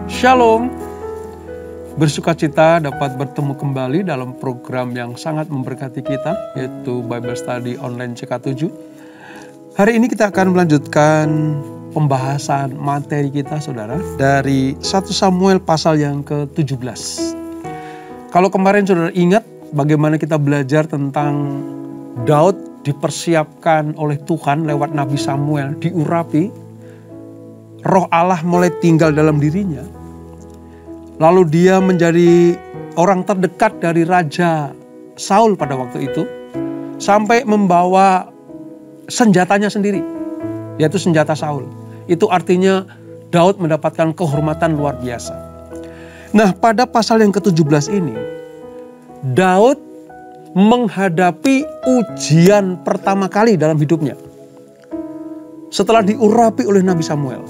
Shalom, bersukacita dapat bertemu kembali dalam program yang sangat memberkati kita, yaitu Bible Study Online CK7. Hari ini kita akan melanjutkan pembahasan materi kita, saudara, dari 1 Samuel pasal yang ke-17. Kalau kemarin saudara ingat bagaimana kita belajar tentang Daud dipersiapkan oleh Tuhan lewat Nabi Samuel, diurapi, Roh Allah mulai tinggal dalam dirinya. Lalu dia menjadi orang terdekat dari Raja Saul pada waktu itu. Sampai membawa senjatanya sendiri, yaitu senjata Saul. Itu artinya Daud mendapatkan kehormatan luar biasa. Nah, pada pasal yang ke-17 ini, Daud menghadapi ujian pertama kali dalam hidupnya. Setelah diurapi oleh Nabi Samuel.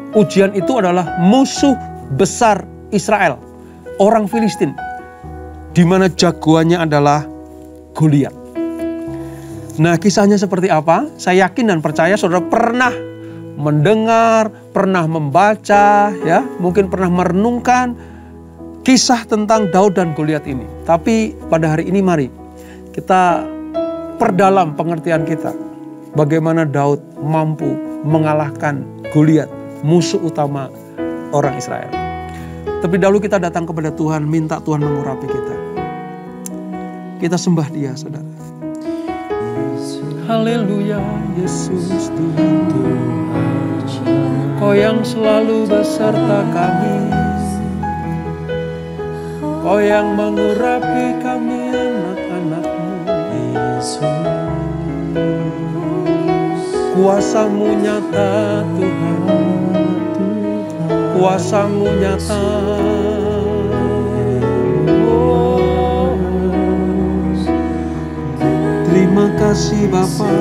Ujian itu adalah musuh besar Israel, orang Filistin, di mana jagoannya adalah Goliat. Nah, kisahnya seperti apa? Saya yakin dan percaya saudara pernah mendengar, pernah membaca, ya, mungkin pernah merenungkan kisah tentang Daud dan Goliat ini. Tapi pada hari ini mari kita perdalam pengertian kita, bagaimana Daud mampu mengalahkan Goliat, musuh utama orang Israel. Tapi dahulu kita datang kepada Tuhan, minta Tuhan mengurapi kita. Kita sembah Dia, saudara. Haleluya, Yesus Tuhan. Kau yang selalu beserta kami, Kau yang mengurapi kami anak-anak-Mu. Kuasa-Mu nyata Tuhan, Kuasa-Mu nyata. Oh, terima kasih Bapa,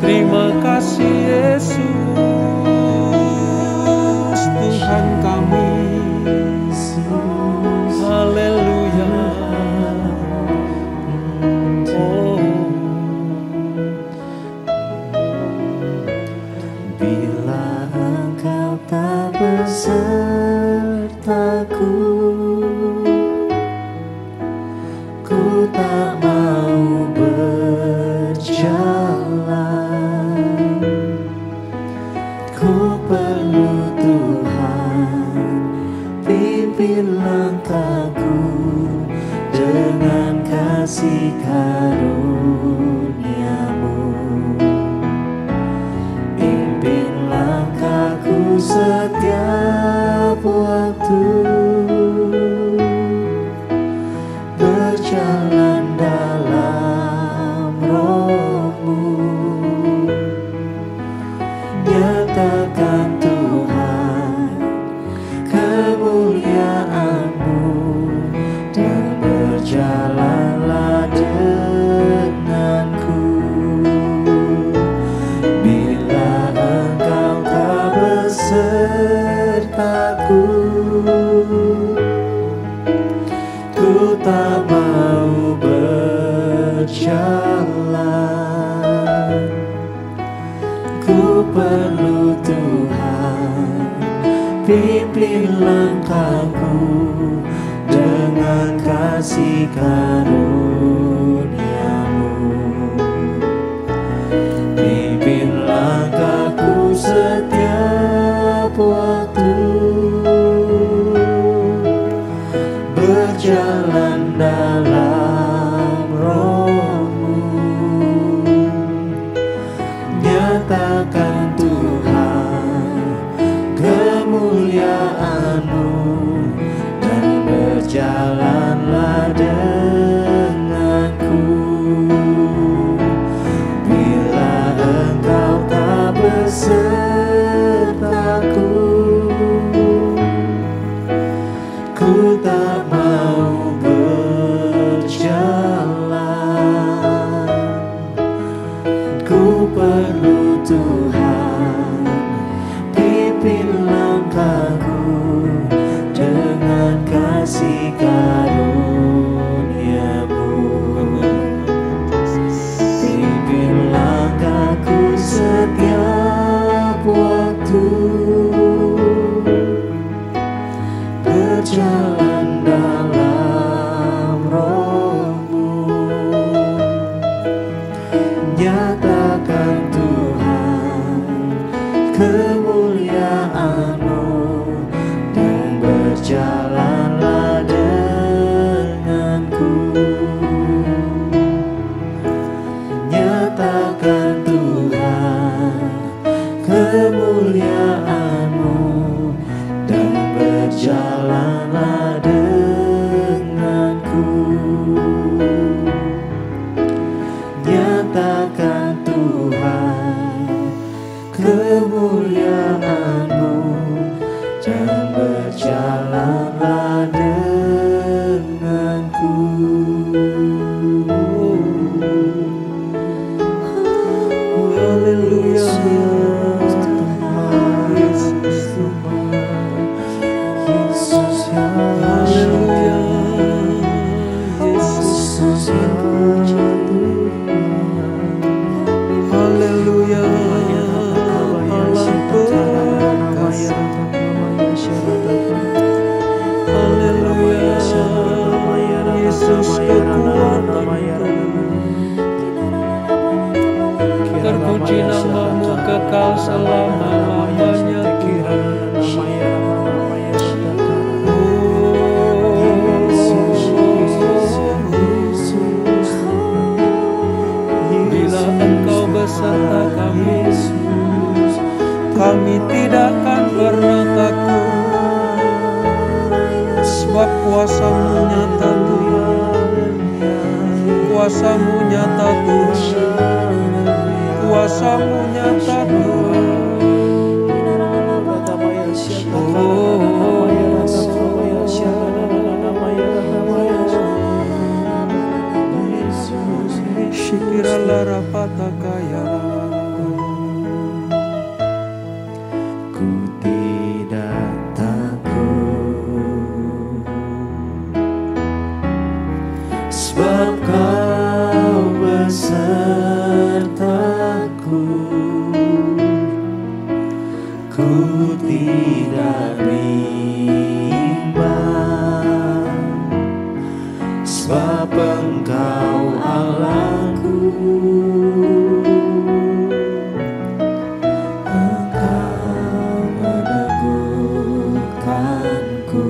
terima kasih Yesus Tuhan kami. Haleluya. Oh, bila Engkau tak besertaku, ku tak mau berjalan. Ku perlu Tuhan, pimpin langkahku dengan kasih karunia-Mu. Pimpin langkahku setiap waktu, berjalan dalam Roh-Mu. Nyatakan Tuhan kemuliaan-Mu, dan berjalanlah denganku. Bila Engkau tak besertaku, ku tak mau berjalan. Ku perlu Tuhan, pimpin langkahku dengan kasih karunia-Mu. Pimpin langkahku setiap waktu, berjalan dalam Roh-Mu. Nyatakan Tuhan kemuliaan-Mu, dan berjalanlah denganku. Bila Engkau tak besertaku, ku tak mau berjalan. Ku perlu Tuhan, pimpin langkahku dengan kasih karunia-Mu. Pimpin langkahku setiap waktu, akan pernah takut, sebab kuasa-Mu nyata Tuhan. Kuasa-Mu nyata Tuhan. Kuasa-Mu nyata Tuhan. Shikirala patakaya. Ku tidak takut, sebab Kau besertaku. Ku tidak bimbang, sebab Engkau Allahku. Engkau meneguhkanku,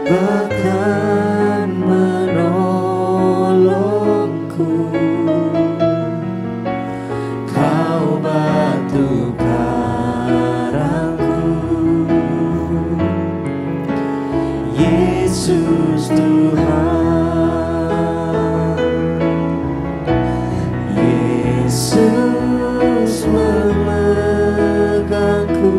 bahkan menolongku. Kau batu karangku, Yesus Tuhan. Yesus memegangku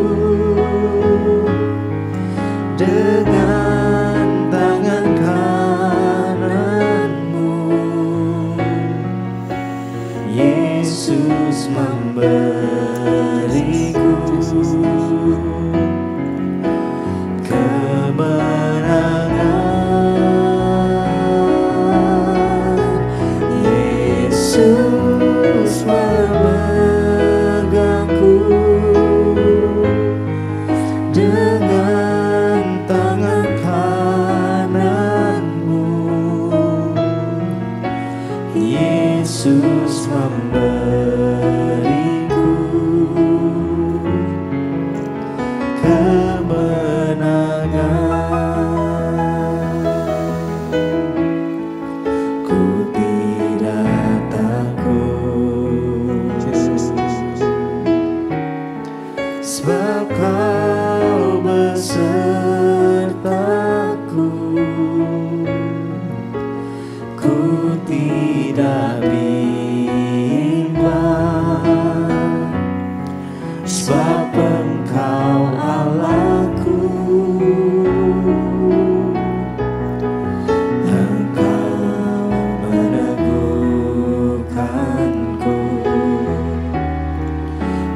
dengan tangan kanan-Mu. Yesus memberiku kemenangan. Yesus memegangku dengan tangan kanan-Mu. Yesus memberiku kemenangan. Ku tidak takut, sebab Kau besertaku. Ku tidak bimbang, sebab Engkau Allahku. Engkau meneguhkanku,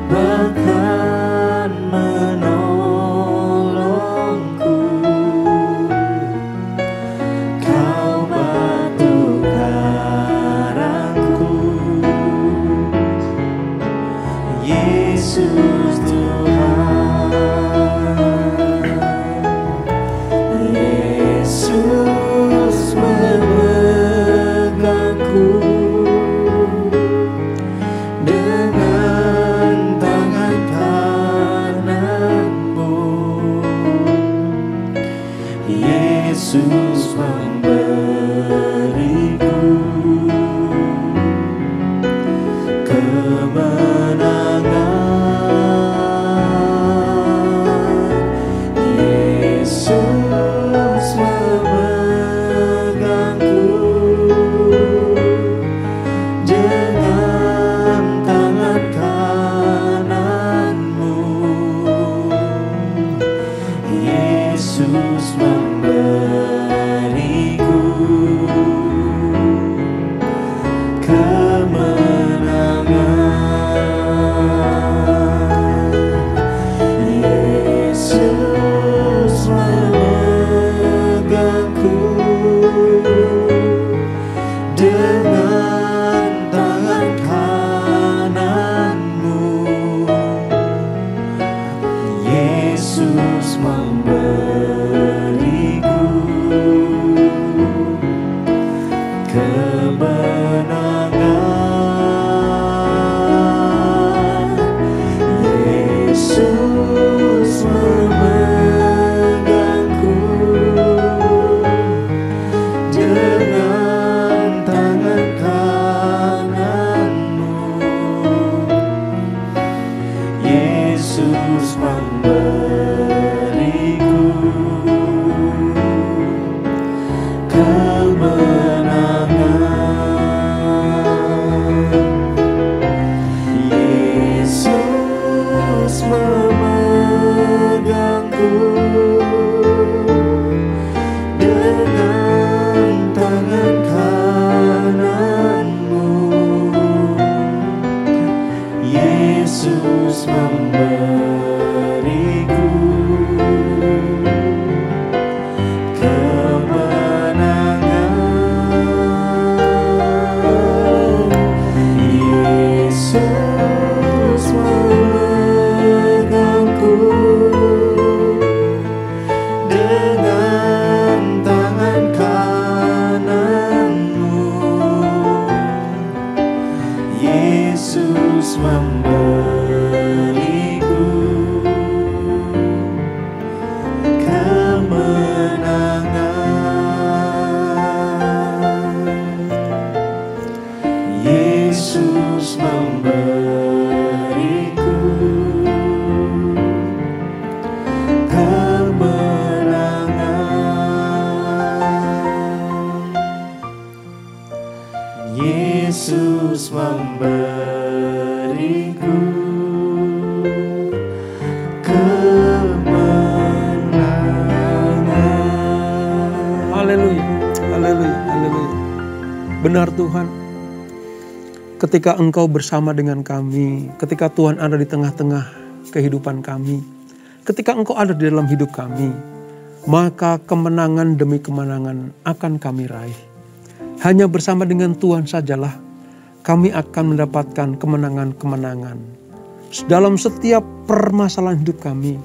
bahkan menolongku. Kau batu karangku, Yesus Tuhan. Yesus memberiku kemenangan. Yesus memegangku dengan tangan kananmu. Yesus memberiku kemenangan. Yesus memegangku dengan tangan kananmu. Yesus memberiku kemenangan. Yesus memberiku kemenangan. Yesus memberiku kemenangan. Haleluya, haleluya, haleluya. Benar Tuhan, ketika Engkau bersama dengan kami, ketika Tuhan ada di tengah-tengah kehidupan kami, ketika Engkau ada di dalam hidup kami, maka kemenangan demi kemenangan akan kami raih. Hanya bersama dengan Tuhan sajalah kami akan mendapatkan kemenangan-kemenangan. Dalam setiap permasalahan hidup kami,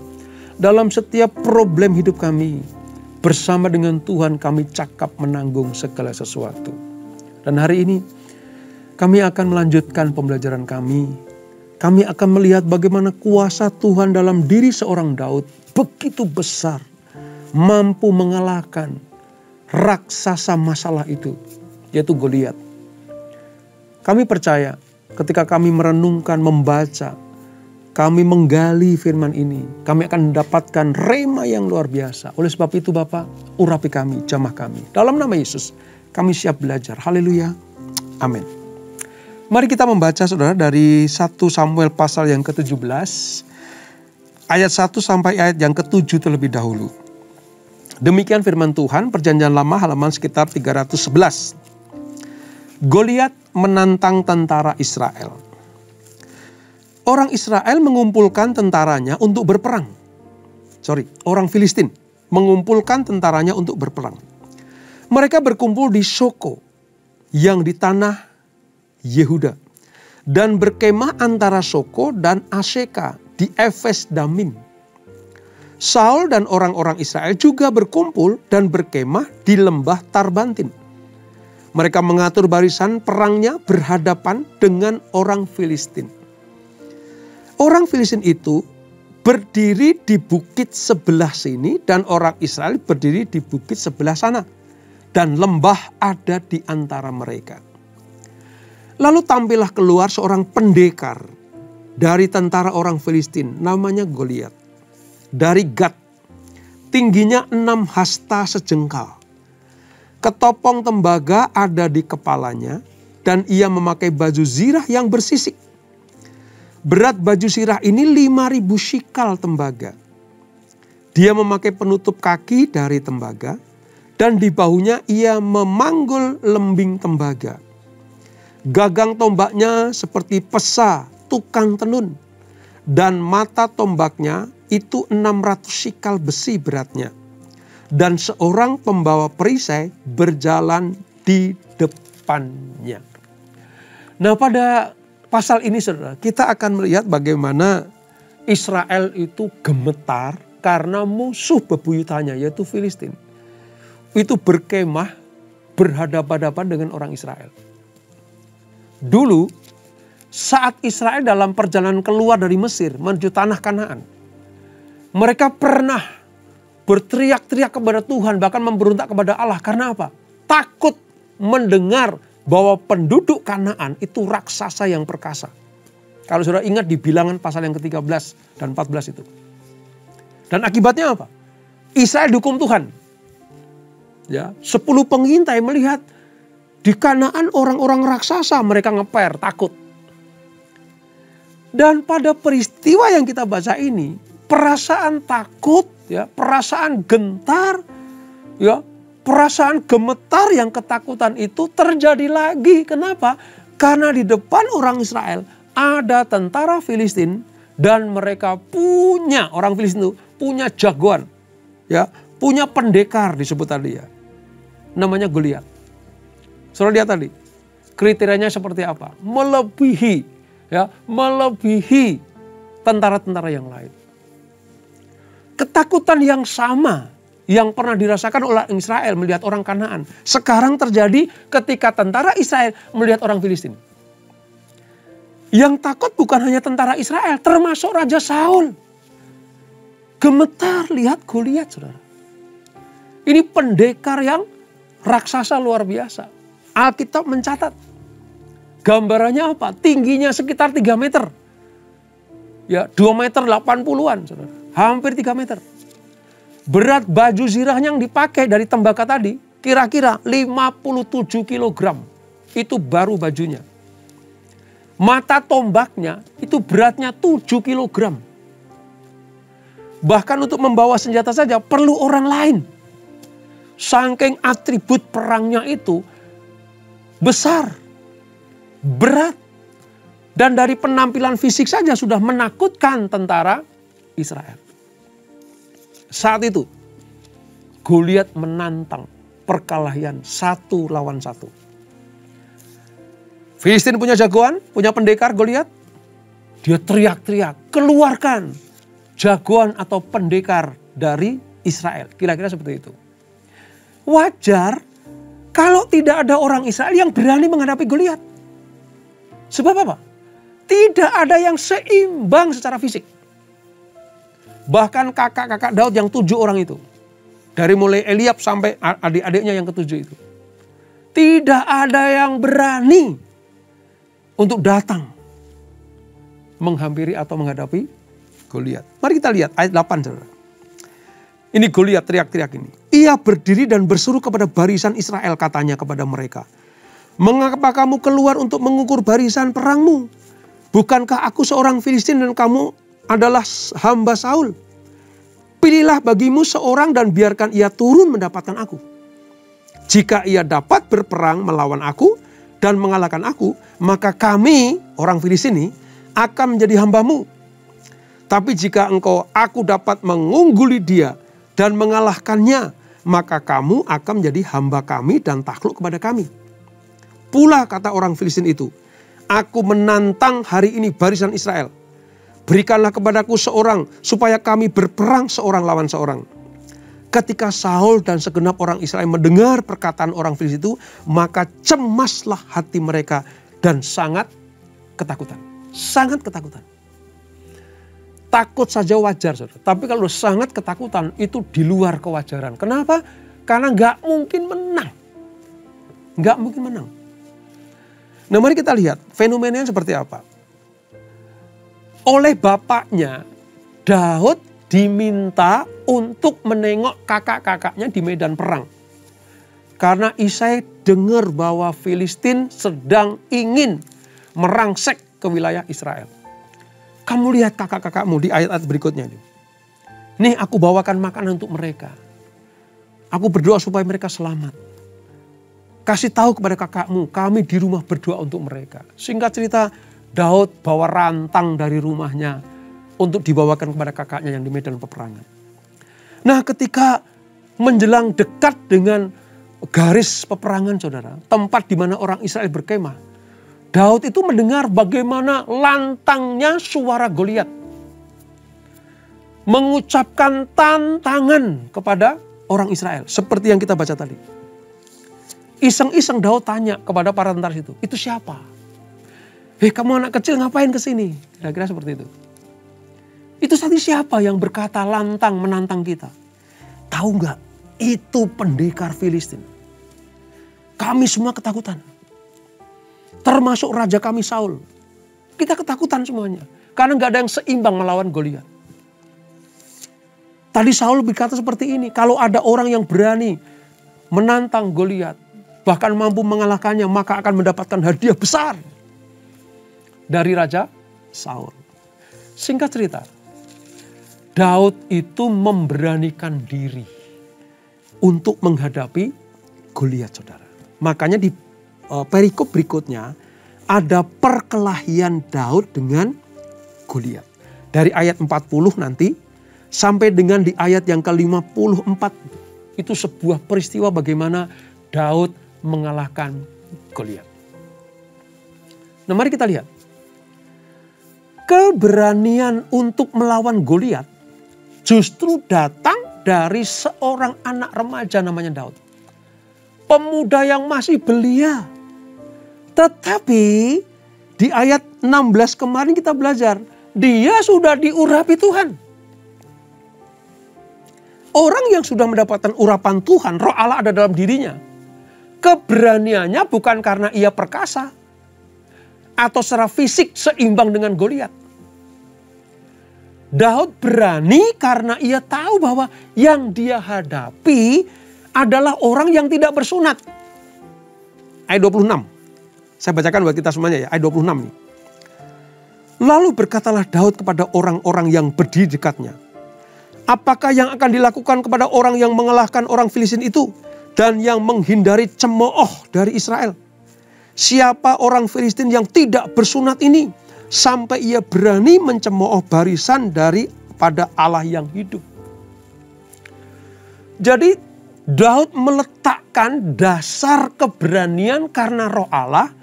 dalam setiap problem hidup kami, bersama dengan Tuhan kami cakap menanggung segala sesuatu. Dan hari ini kami akan melanjutkan pembelajaran kami. Kami akan melihat bagaimana kuasa Tuhan dalam diri seorang Daud begitu besar, mampu mengalahkan raksasa masalah itu, yaitu Goliat. Kami percaya ketika kami merenungkan, membaca, kami menggali firman ini, kami akan mendapatkan rema yang luar biasa. Oleh sebab itu Bapa, urapi kami, jamah kami. Dalam nama Yesus, kami siap belajar. Haleluya. Amin. Mari kita membaca saudara dari 1 Samuel pasal yang ke-17. Ayat 1 sampai ayat yang ke-7 terlebih dahulu. Demikian firman Tuhan, Perjanjian Lama halaman sekitar 311. Goliat menantang tentara Israel. Orang Israel mengumpulkan tentaranya untuk berperang. Orang Filistin mengumpulkan tentaranya untuk berperang. Mereka berkumpul di Soko yang di tanah Yehuda dan berkemah antara Soko dan Aseka di Efes Damim. Saul dan orang-orang Israel juga berkumpul dan berkemah di lembah Tarbantin. Mereka mengatur barisan perangnya berhadapan dengan orang Filistin. Orang Filistin itu berdiri di bukit sebelah sini dan orang Israel berdiri di bukit sebelah sana. Dan lembah ada di antara mereka. Lalu tampillah keluar seorang pendekar dari tentara orang Filistin, namanya Goliat. Dari Gat, tingginya 6 hasta sejengkal. Ketopong tembaga ada di kepalanya dan ia memakai baju zirah yang bersisik. Berat baju zirah ini 5.000 shikal tembaga. Dia memakai penutup kaki dari tembaga dan di bahunya ia memanggul lembing tembaga. Gagang tombaknya seperti pesa tukang tenun dan mata tombaknya itu 600 shikal besi beratnya. Dan seorang pembawa perisai berjalan di depannya. Nah, pada pasal ini saudara, kita akan melihat bagaimana Israel itu gemetar karena musuh bebuyutannya yaitu Filistin. Itu berkemah berhadapan-hadapan dengan orang Israel. Dulu saat Israel dalam perjalanan keluar dari Mesir menuju tanah Kanaan, mereka pernah berteriak-teriak kepada Tuhan, bahkan memberontak kepada Allah. Karena apa? Takut mendengar bahwa penduduk Kanaan itu raksasa yang perkasa. Kalau saudara ingat di Bilangan pasal yang ke-13 dan 14 itu. Dan akibatnya apa? Israel dihukum Tuhan. Ya, 10 pengintai melihat di Kanaan orang-orang raksasa, mereka ngeper, takut. Dan pada peristiwa yang kita baca ini, perasaan takut, ya, perasaan gentar, ya, perasaan gemetar yang ketakutan itu terjadi lagi. Kenapa? Karena di depan orang Israel ada tentara Filistin dan mereka punya, orang Filistin itu punya jagoan, ya, punya pendekar disebut tadi ya. Namanya Goliat. Saudara lihat tadi, kriterianya seperti apa? Melebihi, ya, melebihi tentara-tentara yang lain. Ketakutan yang sama yang pernah dirasakan oleh Israel melihat orang Kanaan, sekarang terjadi ketika tentara Israel melihat orang Filistin. Yang takut bukan hanya tentara Israel, termasuk Raja Saul. Gemetar lihat Goliat, saudara. Ini pendekar yang raksasa luar biasa. Alkitab mencatat. Gambarannya apa? Tingginya sekitar 3 meter. Ya, 2 meter 80-an, saudara. Hampir 3 meter. Berat baju zirahnya yang dipakai dari tembaka tadi, kira-kira 57 kilogram. Itu baru bajunya. Mata tombaknya itu beratnya 7 kilogram. Bahkan untuk membawa senjata saja perlu orang lain. Saking atribut perangnya itu besar, berat. Dan dari penampilan fisik saja sudah menakutkan tentara Israel. Saat itu Goliat menantang perkelahian 1 lawan 1. Filistin punya jagoan, punya pendekar Goliat. Dia teriak-teriak, keluarkan jagoan atau pendekar dari Israel. Kira-kira seperti itu. Wajar kalau tidak ada orang Israel yang berani menghadapi Goliat. Sebab apa? Tidak ada yang seimbang secara fisik. Bahkan kakak-kakak Daud yang 7 orang itu. Dari mulai Eliab sampai adik-adiknya yang ke-7 itu. Tidak ada yang berani untuk datang menghampiri atau menghadapi Goliat. Mari kita lihat ayat 8, saudara. Ini Goliat teriak-teriak ini. Ia berdiri dan berseru kepada barisan Israel, katanya kepada mereka. Mengapa kamu keluar untuk mengukur barisan perangmu? Bukankah aku seorang Filistin dan kamu adalah hamba Saul? Pilihlah bagimu seorang dan biarkan ia turun mendapatkan aku. Jika ia dapat berperang melawan aku dan mengalahkan aku, maka kami, orang Filistin ini, akan menjadi hambamu. Tapi jika aku dapat mengungguli dia dan mengalahkannya, maka kamu akan menjadi hamba kami dan takluk kepada kami. Pula kata orang Filistin itu, aku menantang hari ini barisan Israel. Berikanlah kepadaku seorang supaya kami berperang seorang lawan seorang. Ketika Saul dan segenap orang Israel mendengar perkataan orang Filistin itu, maka cemaslah hati mereka dan sangat ketakutan. Sangat ketakutan. Takut saja wajar, saudara. Tapi kalau sangat ketakutan itu di luar kewajaran. Kenapa? Karena nggak mungkin menang. Nggak mungkin menang. Nah, mari kita lihat fenomenanya seperti apa. Oleh bapaknya, Daud diminta untuk menengok kakak-kakaknya di medan perang. Karena Isai dengar bahwa Filistin sedang ingin merangsek ke wilayah Israel. Kamu lihat kakak-kakakmu di ayat-ayat berikutnya ini. Nih aku bawakan makanan untuk mereka. Aku berdoa supaya mereka selamat. Kasih tahu kepada kakakmu, kami di rumah berdoa untuk mereka. Singkat cerita, Daud bawa rantang dari rumahnya untuk dibawakan kepada kakaknya yang di medan peperangan. Nah, ketika menjelang dekat dengan garis peperangan, saudara, tempat di mana orang Israel berkemah, Daud itu mendengar bagaimana lantangnya suara Goliat mengucapkan tantangan kepada orang Israel, seperti yang kita baca tadi. Iseng-iseng Daud tanya kepada para tentara itu siapa? Hei, kamu anak kecil ngapain kesini? Kira-kira seperti itu. Itu tadi siapa yang berkata lantang menantang kita? Tahu nggak? Itu pendekar Filistin. Kami semua ketakutan. Termasuk raja kami Saul. Kita ketakutan semuanya. Karena nggak ada yang seimbang melawan Goliat. Tadi Saul berkata seperti ini, kalau ada orang yang berani menantang Goliat, bahkan mampu mengalahkannya, maka akan mendapatkan hadiah besar dari Raja Saul. Singkat cerita, Daud itu memberanikan diri untuk menghadapi Goliat, saudara. Makanya di perikop berikutnya ada perkelahian Daud dengan Goliat. Dari ayat 40 nanti sampai dengan di ayat yang ke-54. Itu sebuah peristiwa bagaimana Daud mengalahkan Goliat. Nah, mari kita lihat. Keberanian untuk melawan Goliat justru datang dari seorang anak remaja namanya Daud. Pemuda yang masih belia. Tetapi di ayat 16 kemarin kita belajar, dia sudah diurapi Tuhan. Orang yang sudah mendapatkan urapan Tuhan, Roh Allah ada dalam dirinya. Keberaniannya bukan karena ia perkasa atau secara fisik seimbang dengan Goliat. Daud berani karena ia tahu bahwa yang dia hadapi adalah orang yang tidak bersunat. Ayat 26. Saya bacakan buat kita semuanya ya, ayat 26 nih. Lalu berkatalah Daud kepada orang-orang yang berdiri dekatnya, apakah yang akan dilakukan kepada orang yang mengalahkan orang Filistin itu dan yang menghindari cemooh dari Israel? Siapa orang Filistin yang tidak bersunat ini sampai ia berani mencemooh barisan daripada Allah yang hidup? Jadi Daud meletakkan dasar keberanian karena Roh Allah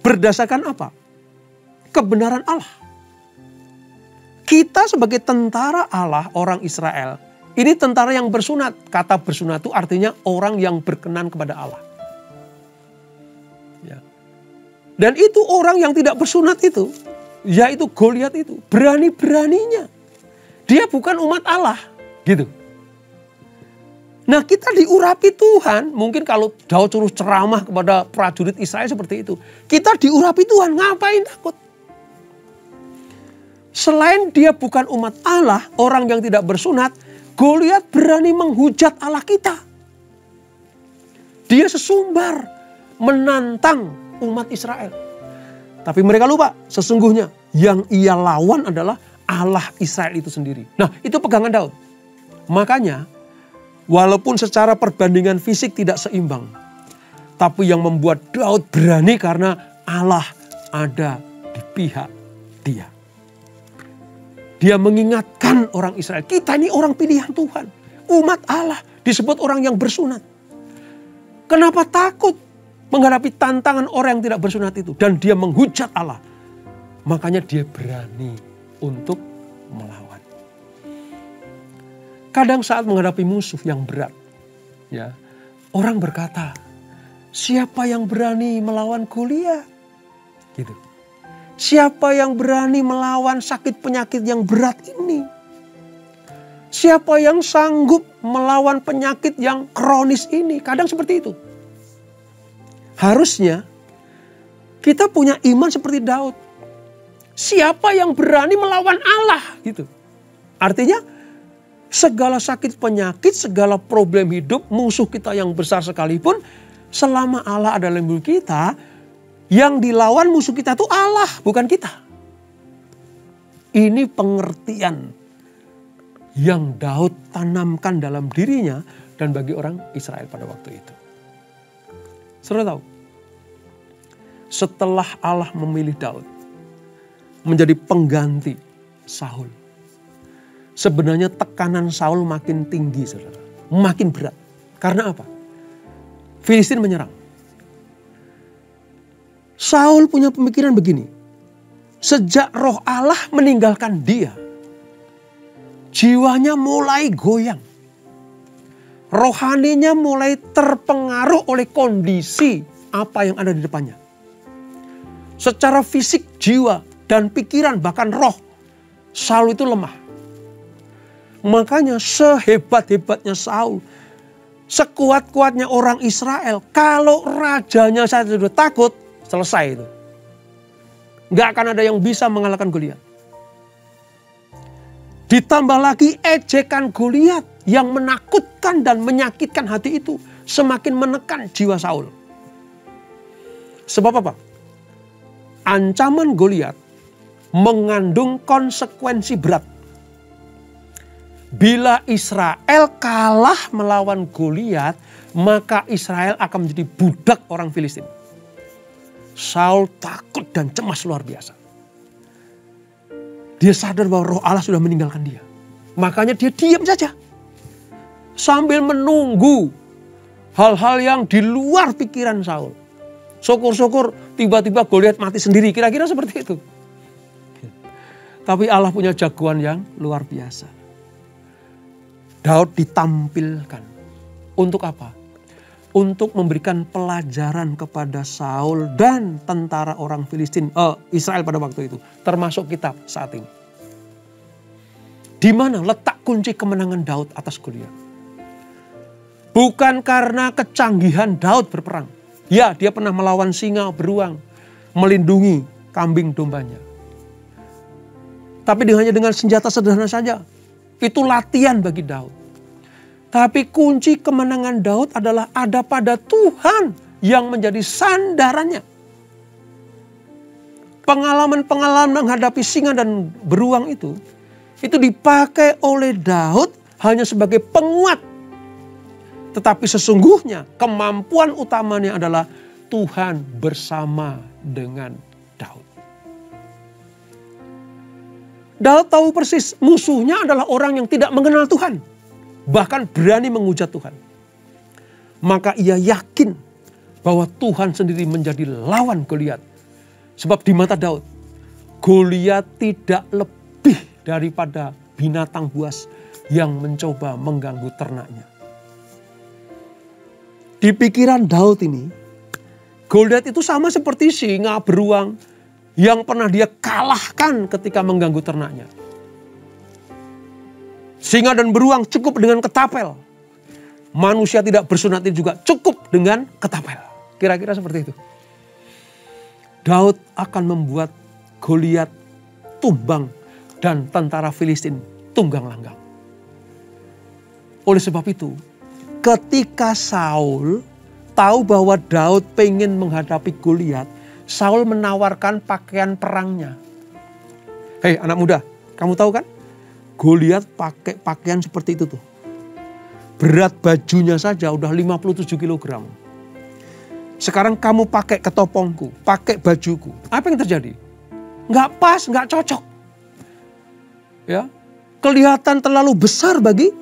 berdasarkan apa? Kebenaran Allah. Kita sebagai tentara Allah, orang Israel, ini tentara yang bersunat. Kata bersunat itu artinya orang yang berkenan kepada Allah. Ya. Dan itu orang yang tidak bersunat itu, yaitu Goliat itu, berani-beraninya. Dia bukan umat Allah, gitu. Nah, kita diurapi Tuhan. Mungkin kalau Daud suruh ceramah kepada prajurit Israel seperti itu, kita diurapi Tuhan, ngapain takut? Selain dia bukan umat Allah, orang yang tidak bersunat, Goliat berani menghujat Allah kita. Dia sesumbar menantang umat Israel. Tapi mereka lupa, sesungguhnya yang ia lawan adalah Allah Israel itu sendiri. Nah, itu pegangan Daud. Makanya, walaupun secara perbandingan fisik tidak seimbang, tapi yang membuat Daud berani karena Allah ada di pihak dia. Dia mengingatkan orang Israel, kita ini orang pilihan Tuhan. Umat Allah disebut orang yang bersunat. Kenapa takut menghadapi tantangan orang yang tidak bersunat itu? Dan dia menghujat Allah. Makanya dia berani untuk melawan. Kadang saat menghadapi musuh yang berat, ya, orang berkata, siapa yang berani melawan Goliat? Gitu. Siapa yang berani melawan sakit penyakit yang berat ini? Siapa yang sanggup melawan penyakit yang kronis ini? Kadang seperti itu. Harusnya kita punya iman seperti Daud. Siapa yang berani melawan Allah? Gitu. Artinya segala sakit penyakit, segala problem hidup, musuh kita yang besar sekalipun, selama Allah ada dalam hidup kita, yang dilawan musuh kita itu Allah, bukan kita. Ini pengertian yang Daud tanamkan dalam dirinya dan bagi orang Israel pada waktu itu. Saudara tahu, setelah Allah memilih Daud menjadi pengganti Saul, sebenarnya tekanan Saul makin tinggi, saudara. Makin berat. Karena apa? Filistin menyerang. Saul punya pemikiran begini. Sejak Roh Allah meninggalkan dia, jiwanya mulai goyang. Rohaninya mulai terpengaruh oleh kondisi apa yang ada di depannya. Secara fisik, jiwa, dan pikiran, bahkan roh, Saul itu lemah. Makanya sehebat-hebatnya Saul, sekuat-kuatnya orang Israel, kalau rajanya saja sudah takut, selesai itu. Nggak akan ada yang bisa mengalahkan Goliat. Ditambah lagi ejekan Goliat yang menakutkan dan menyakitkan hati itu semakin menekan jiwa Saul. Sebab apa? Ancaman Goliat mengandung konsekuensi berat. Bila Israel kalah melawan Goliat, maka Israel akan menjadi budak orang Filistin. Saul takut dan cemas luar biasa. Dia sadar bahwa roh Allah sudah meninggalkan dia. Makanya dia diam saja. Sambil menunggu hal-hal yang di luar pikiran Saul. Syukur-syukur tiba-tiba Goliat mati sendiri. Kira-kira seperti itu. Tapi Allah punya jagoan yang luar biasa. Daud ditampilkan. Untuk apa? Untuk memberikan pelajaran kepada Saul dan tentara orang Filistin, Israel pada waktu itu. Termasuk kita saat ini. Di mana letak kunci kemenangan Daud atas Goliat? Bukan karena kecanggihan Daud berperang. Ya, dia pernah melawan singa, beruang, melindungi kambing dombanya. Tapi hanya dengan senjata sederhana saja. Itu latihan bagi Daud. Tapi kunci kemenangan Daud adalah ada pada Tuhan yang menjadi sandarannya. Pengalaman-pengalaman menghadapi singa dan beruang itu dipakai oleh Daud hanya sebagai penguat. Tetapi sesungguhnya kemampuan utamanya adalah Tuhan bersama dengan Daud. Daud tahu persis musuhnya adalah orang yang tidak mengenal Tuhan. Bahkan berani menghujat Tuhan. Maka ia yakin bahwa Tuhan sendiri menjadi lawan Goliat. Sebab di mata Daud, Goliat tidak lebih daripada binatang buas yang mencoba mengganggu ternaknya. Di pikiran Daud ini, Goliat itu sama seperti singa beruang yang pernah dia kalahkan ketika mengganggu ternaknya. Singa dan beruang cukup dengan ketapel. Manusia tidak bersunat juga cukup dengan ketapel. Kira-kira seperti itu. Daud akan membuat Goliat tumbang dan tentara Filistin tunggang langgang. Oleh sebab itu, ketika Saul tahu bahwa Daud pengen menghadapi Goliat, Saul menawarkan pakaian perangnya. Hei anak muda, kamu tahu kan? Goliat pakai pakaian seperti itu tuh. Berat bajunya saja udah 57 kg. Sekarang kamu pakai ketopongku, pakai bajuku. Apa yang terjadi? Nggak pas, nggak cocok. Ya, kelihatan terlalu besar bagi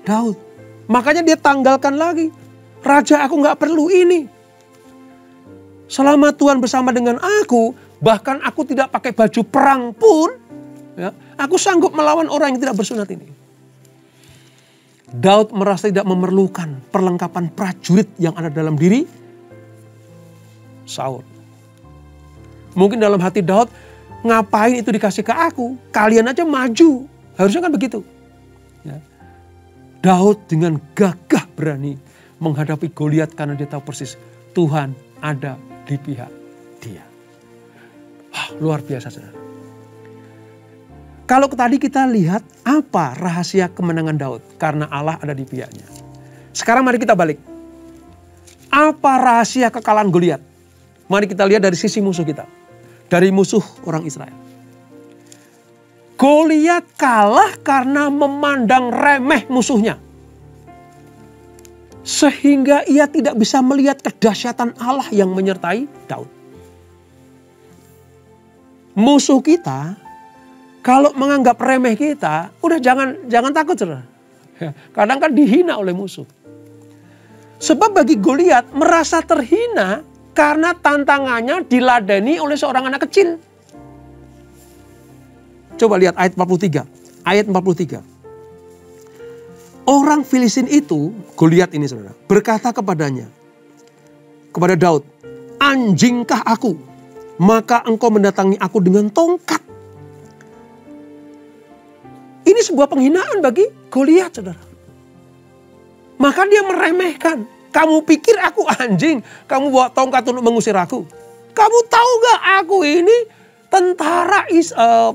Daud. Makanya dia tanggalkan lagi. Raja, aku nggak perlu ini. Selama Tuhan bersama dengan aku, bahkan aku tidak pakai baju perang pun, ya, aku sanggup melawan orang yang tidak bersunat ini. Daud merasa tidak memerlukan perlengkapan prajurit yang ada dalam diri Saul. Mungkin dalam hati Daud, ngapain itu dikasih ke aku? Kalian aja maju. Harusnya kan begitu. Ya. Daud dengan gagah berani menghadapi Goliat karena dia tahu persis Tuhan ada di pihak dia. Luar biasa saudara. Kalau tadi kita lihat apa rahasia kemenangan Daud. Karena Allah ada di pihaknya. Sekarang mari kita balik. Apa rahasia kekalahan Goliat? Mari kita lihat dari sisi musuh kita. Dari musuh orang Israel. Goliat kalah karena memandang remeh musuhnya. Sehingga ia tidak bisa melihat kedahsyatan Allah yang menyertai Daud. Musuh kita, kalau menganggap remeh kita, udah jangan takut saudara. Kadang kan dihina oleh musuh. Sebab bagi Goliat merasa terhina karena tantangannya diladeni oleh seorang anak kecil. Coba lihat ayat 43. Ayat 43. Orang Filistin itu, Goliat ini saudara, berkata kepadanya, kepada Daud, anjingkah aku? Maka engkau mendatangi aku dengan tongkat. Ini sebuah penghinaan bagi Goliat saudara. Maka dia meremehkan. Kamu pikir aku anjing, kamu bawa tongkat untuk mengusir aku. Kamu tahu gak aku ini tentara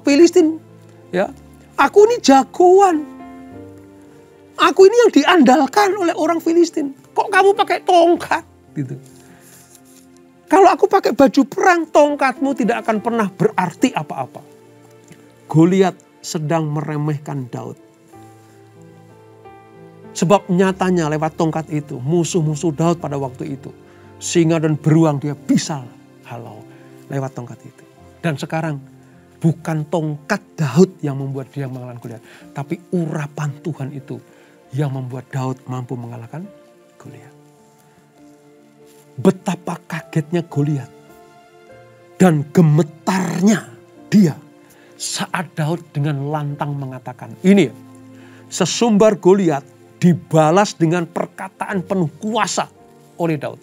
Filistin. Ya, aku ini jagoan. Aku ini yang diandalkan oleh orang Filistin. Kok kamu pakai tongkat? Gitu. Kalau aku pakai baju perang, tongkatmu tidak akan pernah berarti apa-apa. Goliat sedang meremehkan Daud. Sebab nyatanya lewat tongkat itu, musuh-musuh Daud pada waktu itu, singa dan beruang dia bisa halau lewat tongkat itu. Dan sekarang bukan tongkat Daud yang membuat dia mengalahkan Goliat, tapi urapan Tuhan itu yang membuat Daud mampu mengalahkan Goliat. Betapa kagetnya Goliat dan gemetarnya dia saat Daud dengan lantang mengatakan, ini sesumbar Goliat dibalas dengan perkataan penuh kuasa oleh Daud.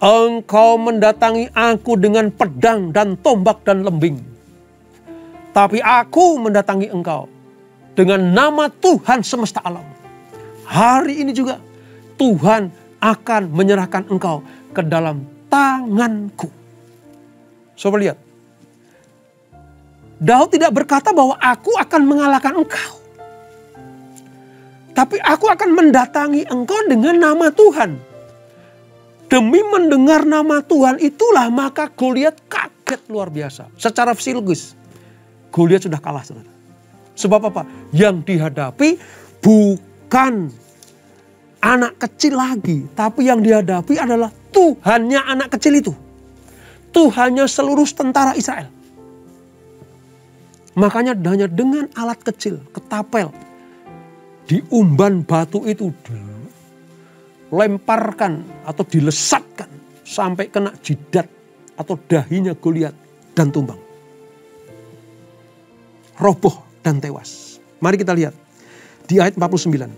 Engkau mendatangi aku dengan pedang dan tombak dan lembing. Tapi aku mendatangi engkau dengan nama Tuhan semesta alam. Hari ini juga Tuhan akan menyerahkan engkau ke dalam tanganku. Coba lihat. Daud tidak berkata bahwa aku akan mengalahkan engkau. Tapi aku akan mendatangi engkau dengan nama Tuhan. Demi mendengar nama Tuhan itulah maka Goliat kaget luar biasa. Secara psikologis Goliat sudah kalah, saudara. Sebab apa? Yang dihadapi bukan anak kecil lagi. Tapi yang dihadapi adalah Tuhannya anak kecil itu. Tuhannya seluruh tentara Israel. Makanya hanya dengan alat kecil, ketapel, diumban batu itu dilemparkan atau dilesatkan sampai kena jidat atau dahinya Goliat dan tumbang. Roboh dan tewas. Mari kita lihat di ayat 49.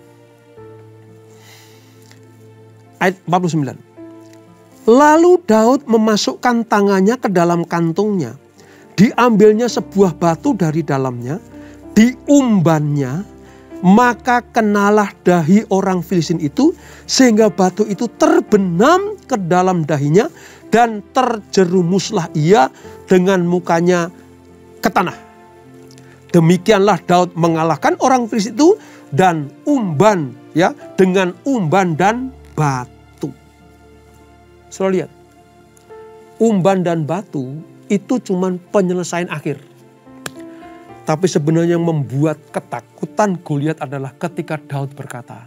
Ayat 49. Lalu Daud memasukkan tangannya ke dalam kantungnya. Diambilnya sebuah batu dari dalamnya. Diumbannya. Maka kenalah dahi orang Filistin itu. Sehingga batu itu terbenam ke dalam dahinya. Dan terjerumuslah ia dengan mukanya ke tanah. Demikianlah Daud mengalahkan orang Filistin itu. Dan umban, ya, dengan umban dan batu. Saudara lihat, umban dan batu itu cuma penyelesaian akhir. Tapi sebenarnya yang membuat ketakutan Goliat adalah ketika Daud berkata,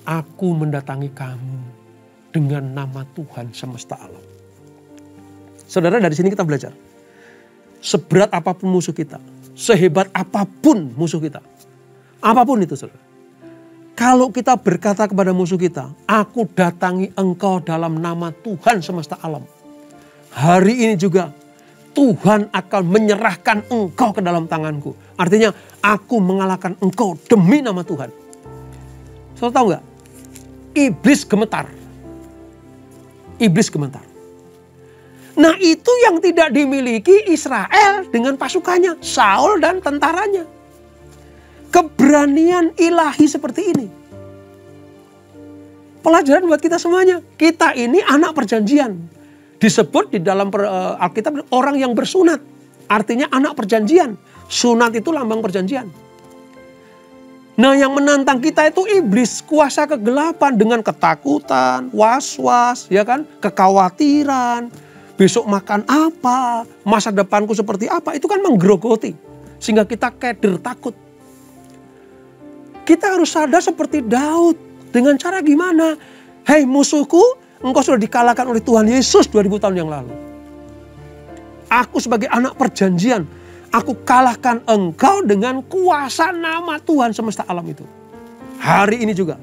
aku mendatangi kamu dengan nama Tuhan semesta alam. Saudara, dari sini kita belajar. Seberat apapun musuh kita, sehebat apapun musuh kita, apapun itu, saudara. Kalau kita berkata kepada musuh kita, aku datangi engkau dalam nama Tuhan semesta alam. Hari ini juga Tuhan akan menyerahkan engkau ke dalam tanganku. Artinya aku mengalahkan engkau demi nama Tuhan. Saudara tahu gak? Iblis gemetar. Iblis gemetar. Nah itu yang tidak dimiliki Israel dengan pasukannya. Saul dan tentaranya. Keberanian ilahi seperti ini. Pelajaran buat kita semuanya. Kita ini anak perjanjian. Disebut di dalam Alkitab orang yang bersunat. Artinya anak perjanjian. Sunat itu lambang perjanjian. Nah yang menantang kita itu iblis. Kuasa kegelapan dengan ketakutan, was-was, ya kan, kekhawatiran. Besok makan apa, masa depanku seperti apa. Itu kan menggerogoti. Sehingga kita keder, takut. Kita harus sadar seperti Daud. Dengan cara gimana? Hei musuhku, engkau sudah dikalahkan oleh Tuhan Yesus 2000 tahun yang lalu. Aku sebagai anak perjanjian, aku kalahkan engkau dengan kuasa nama Tuhan semesta alam itu. Hari ini juga,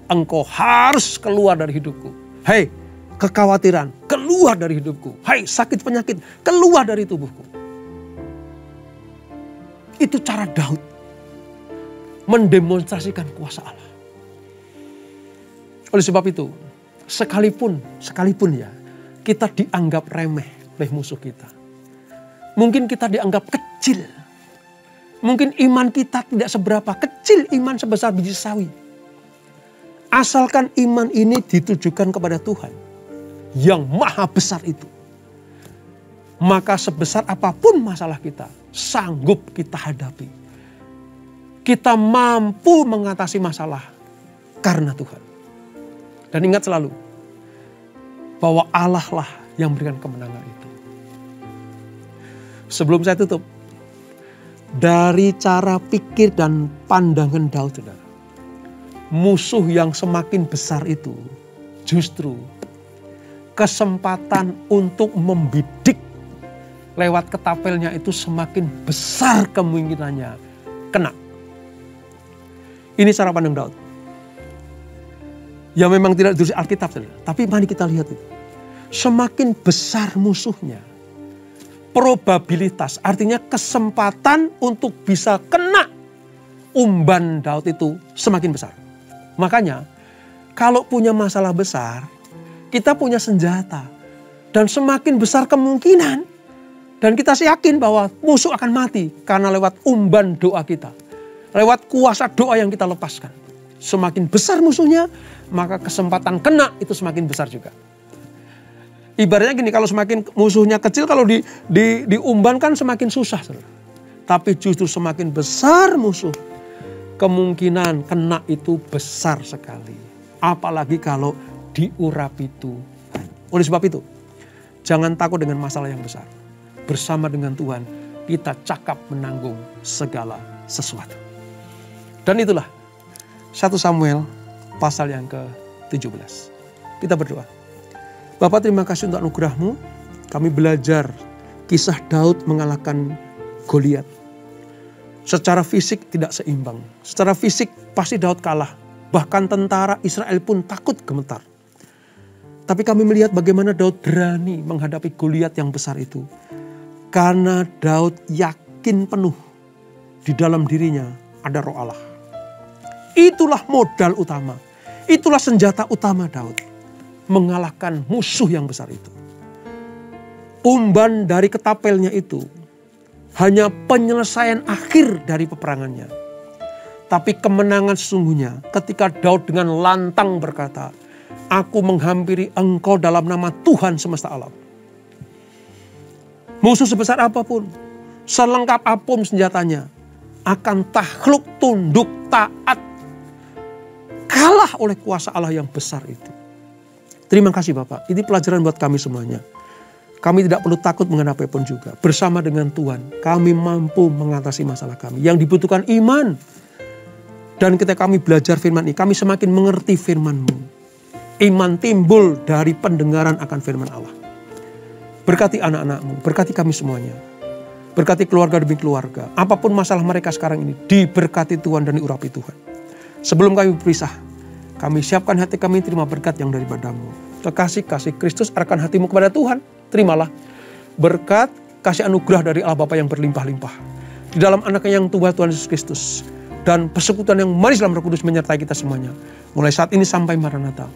engkau harus keluar dari hidupku. Hei kekhawatiran, keluar dari hidupku. Hei sakit penyakit, keluar dari tubuhku. Itu cara Daud mendemonstrasikan kuasa Allah. Oleh sebab itu, sekalipun ya, kita dianggap remeh oleh musuh kita. Mungkin kita dianggap kecil. Mungkin iman kita tidak seberapa kecil, iman sebesar biji sawi. Asalkan iman ini ditujukan kepada Tuhan. yang maha besar itu. Maka sebesar apapun masalah kita, sanggup kita hadapi. Kita mampu mengatasi masalah karena Tuhan. Dan ingat selalu, bahwa Allah lah yang memberikan kemenangan itu. Sebelum saya tutup, dari cara pikir dan pandangan Daud, saudara, musuh yang semakin besar itu justru kesempatan untuk membidik lewat ketapelnya itu semakin besar kemungkinannya kena. Ini cara pandang Daud. Ya memang tidak ditulis Alkitab, saudara, tapi mari kita lihat itu. Semakin besar musuhnya, probabilitas, artinya kesempatan untuk bisa kena umban Daud itu semakin besar. Makanya kalau punya masalah besar, kita punya senjata. Dan semakin besar kemungkinan, dan kita yakin bahwa musuh akan mati karena lewat umban doa kita. Lewat kuasa doa yang kita lepaskan. Semakin besar musuhnya, maka kesempatan kena itu semakin besar juga. Ibaratnya gini, kalau semakin musuhnya kecil, kalau diumban kan semakin susah. Tapi justru semakin besar musuh, kemungkinan kena itu besar sekali. Apalagi kalau diurapi Tuhan. Oleh sebab itu, jangan takut dengan masalah yang besar. Bersama dengan Tuhan, kita cakap menanggung segala sesuatu. Dan itulah 1 Samuel pasal yang ke-17. Kita berdoa. Bapa, terima kasih untuk anugerah-Mu. Kami belajar kisah Daud mengalahkan Goliat. Secara fisik tidak seimbang. Secara fisik pasti Daud kalah. Bahkan tentara Israel pun takut gemetar. Tapi kami melihat bagaimana Daud berani menghadapi Goliat yang besar itu. Karena Daud yakin penuh di dalam dirinya ada Roh Allah. Itulah modal utama. Itulah senjata utama Daud. Mengalahkan musuh yang besar itu. Umban dari ketapelnya itu hanya penyelesaian akhir dari peperangannya. Tapi kemenangan sesungguhnya ketika Daud dengan lantang berkata, "Aku menghampiri engkau dalam nama Tuhan semesta alam." Musuh sebesar apapun, selengkap apapun senjatanya, akan takluk, tunduk, taat, kalah oleh kuasa Allah yang besar itu. Terima kasih Bapak, ini pelajaran buat kami semuanya. Kami tidak perlu takut menghadapi pun juga. Bersama dengan Tuhan, kami mampu mengatasi masalah kami. Yang dibutuhkan iman. Dan ketika kami belajar firman ini, kami semakin mengerti firman-Mu. Iman timbul dari pendengaran akan firman Allah. Berkati anak-anak-Mu, berkati kami semuanya. Berkati keluarga demi keluarga. Apapun masalah mereka sekarang ini, diberkati Tuhan dan diurapi Tuhan. Sebelum kami berpisah, kami siapkan hati kami terima berkat yang daripada-Mu. Kekasih-kasih Kristus arahkan hatimu kepada Tuhan. Terimalah berkat kasih anugerah dari Allah Bapa yang berlimpah-limpah. Di dalam anaknya yang tua Tuhan Yesus Kristus. Dan persekutuan yang manis dalam Roh Kudus menyertai kita semuanya. Mulai saat ini sampai Maranatha.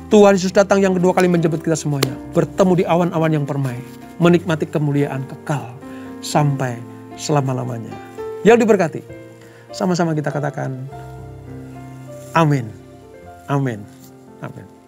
Tuhan Yesus datang yang kedua kali menjemput kita semuanya. Bertemu di awan-awan yang permai. Menikmati kemuliaan kekal. Sampai selama-lamanya. Yang diberkati. Sama-sama kita katakan. Amin. Amin. Amin.